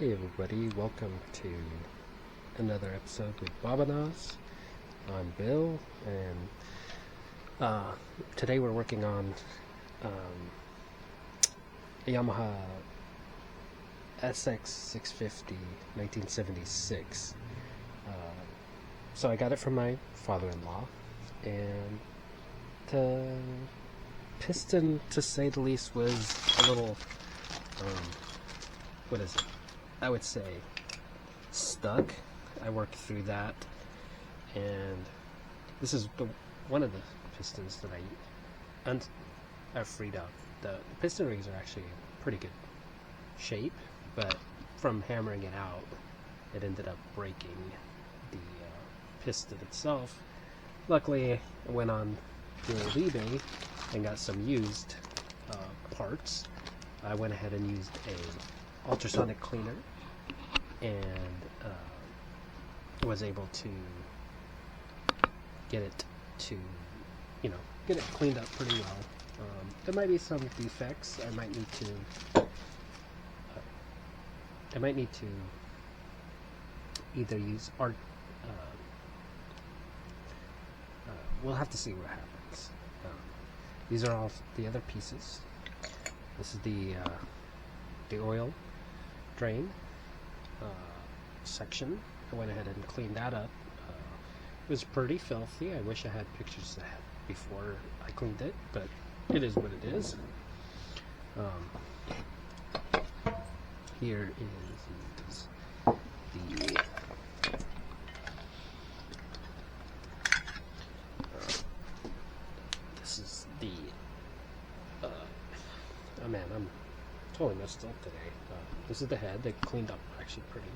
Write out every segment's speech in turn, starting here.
Hey everybody, welcome to another episode with Babanas. I'm Bill, and today we're working on a Yamaha XS650 1976. So I got it from my father-in-law, and the piston, to say the least, was a little, what is it? I would say stuck. I worked through that, and this is one of the pistons that I've freed up. The piston rings are actually in pretty good shape, but from hammering it out, it ended up breaking the piston itself. Luckily, I went on to eBay and got some used parts. I went ahead and used a ultrasonic cleaner and was able to get it to, get it cleaned up pretty well. There might be some defects. I might need to either use art. We'll have to see what happens. These are all the other pieces. This is the oil drain section. I went ahead and cleaned that up. It was pretty filthy. I wish I had pictures of that before I cleaned it, but it is what it is. Here is the this is the oh man, I'm totally messed up today. This is the head. They cleaned up actually pretty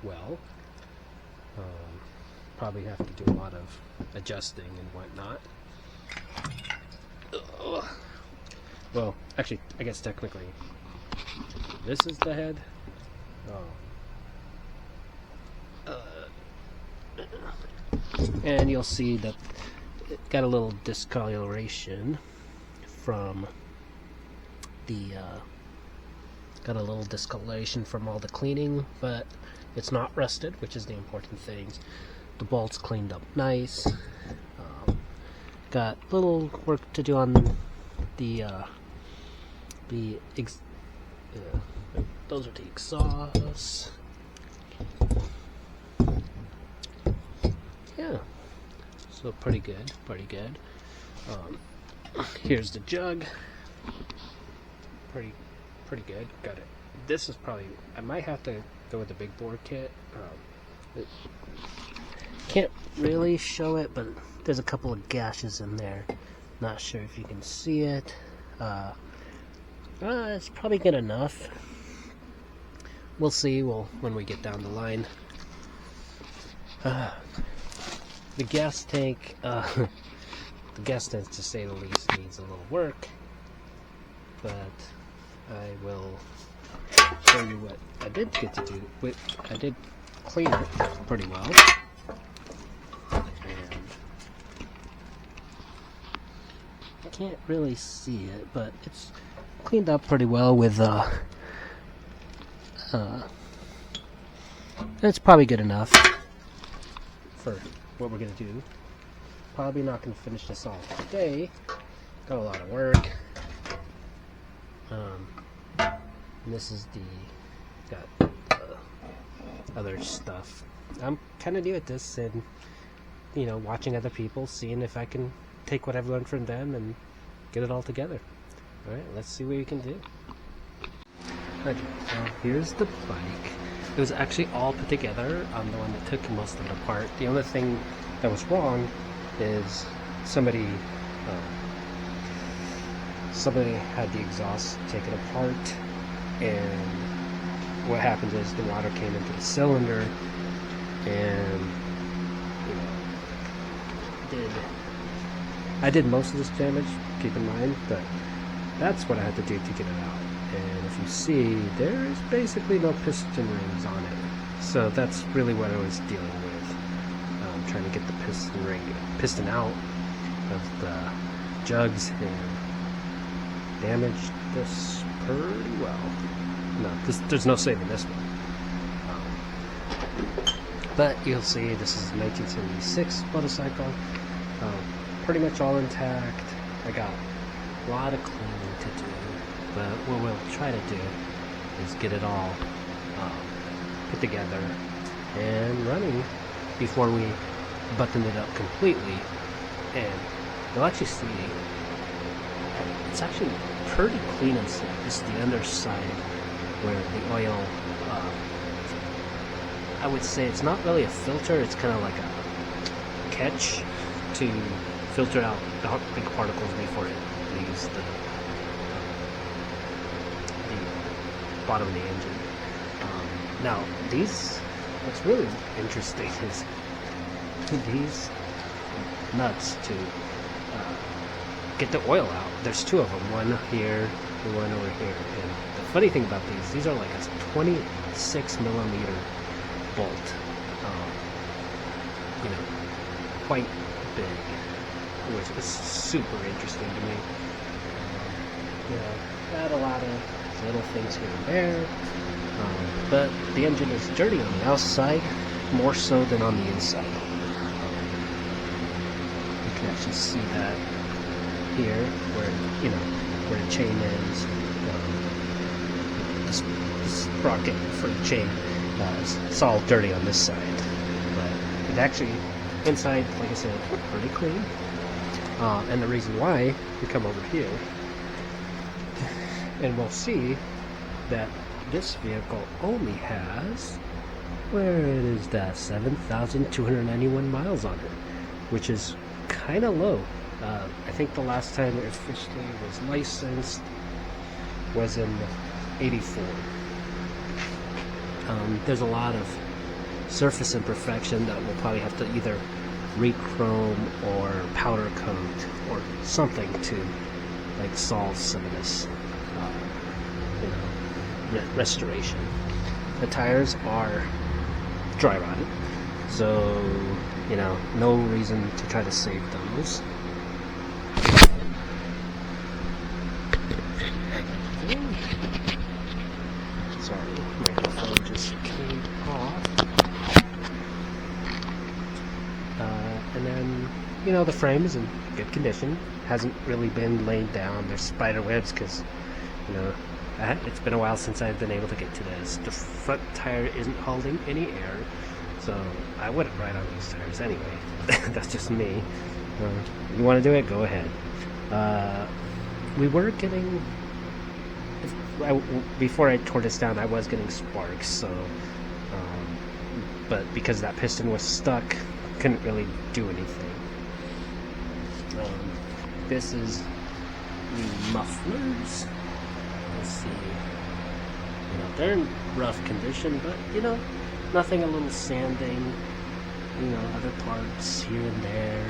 well. Probably have to do a lot of adjusting and whatnot. Well, actually, I guess technically this is the head. And you'll see that it got a little discoloration from all the cleaning, but it's not rusted, which is the important thing. The bolts cleaned up nice. Got little work to do on those are the exhausts. Yeah, so pretty good. Here's the jug. Pretty good. Got it. This is probably, I might have to go with the big bore kit. Can't really show it, but there's a couple of gashes in there. Not sure if you can see it. It's probably good enough. We'll see when we get down the line. The gas tank, to say the least, needs a little work, but I will show you what I did get to do. I did clean it pretty well, and I can't really see it, but it's cleaned up pretty well with it's probably good enough for what we're gonna do. Probably not gonna finish this off today. Got a lot of work. And this is got other stuff. I'm kind of new at this, and watching other people, seeing if I can take what I've learned from them and get it all together. All right, let's see what we can do. Okay, so here's the bike. It was actually all put together. I'm the one that took most of it apart. The only thing that was wrong is somebody had the exhaust taken apart, and what happens is the water came into the cylinder, and I did most of this damage, keep in mind, but that's what I had to do to get it out. And if you see, there is basically no piston rings on it, so that's really what I was dealing with. Trying to get the piston out of the jugs, and damaged this pretty well. No, there's no saving this one. But you'll see this is a 1976 motorcycle, pretty much all intact. I got a lot of cleaning to do, but what we'll try to do is get it all put together and running before we button it up completely. And you'll actually see it's actually pretty clean inside. This is the underside where the oil, I would say it's not really a filter, it's kind of like a catch to filter out the big particles before it leaves the bottom of the engine. Now, what's really interesting is these nuts to get the oil out. There's two of them, one here and one over here. And the funny thing about these are like a 26 millimeter bolt. Quite big, which is super interesting to me. Got a lot of little things here and there, but the engine is dirty on the outside more so than on the inside. You can actually see that here, where the chain ends. This sprocket for the chain, it's all dirty on this side, but it actually inside, like I said, pretty clean. And the reason why, we come over here, and we'll see that this vehicle only has, where is that, 7,291 miles on it, which is kind of low. I think the last time it officially was licensed was in '84. There's a lot of surface imperfection that we'll probably have to either re-chrome or powder coat or something to like solve some of this restoration. The tires are dry rotted, so no reason to try to save those. Sorry, microphone just came off. And then, the frame is in good condition. Hasn't really been laid down. There's spider webs because, it's been a while since I've been able to get to this. The front tire isn't holding any air, so I wouldn't ride on these tires anyway. That's just me. You want to do it? Go ahead. We were getting... before I tore this down, I was getting sparks, so... but because that piston was stuck, couldn't really do anything. This is the mufflers. Let's see. They're in rough condition, but nothing a little sanding. Other parts here and there.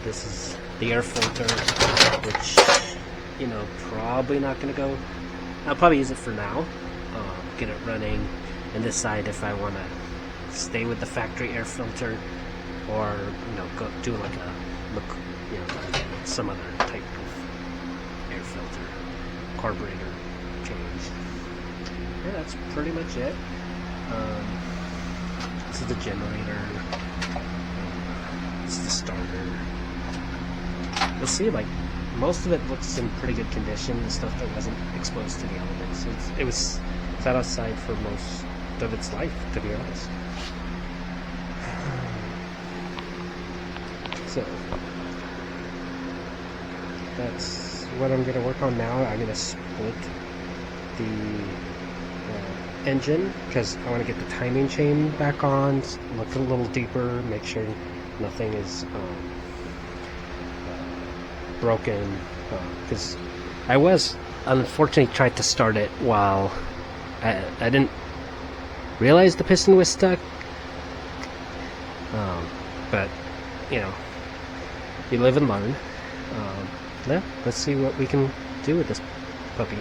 This is the air filter, which probably not going to go. I'll probably use it for now. Get it running, and decide if I want to stay with the factory air filter, or go do like some other type of air filter, carburetor change. Yeah, that's pretty much it. This is the generator. This is the starter. You'll see, like, most of it looks in pretty good condition. The stuff that wasn't exposed to the elements. It was sat outside for most of its life, to be honest. So that's what I'm going to work on now. I'm going to split the engine because I want to get the timing chain back on, look a little deeper, make sure nothing is broken, because I was unfortunately tried to start it while I didn't realize the piston was stuck, but you live and learn. Yeah, let's see what we can do with this puppy.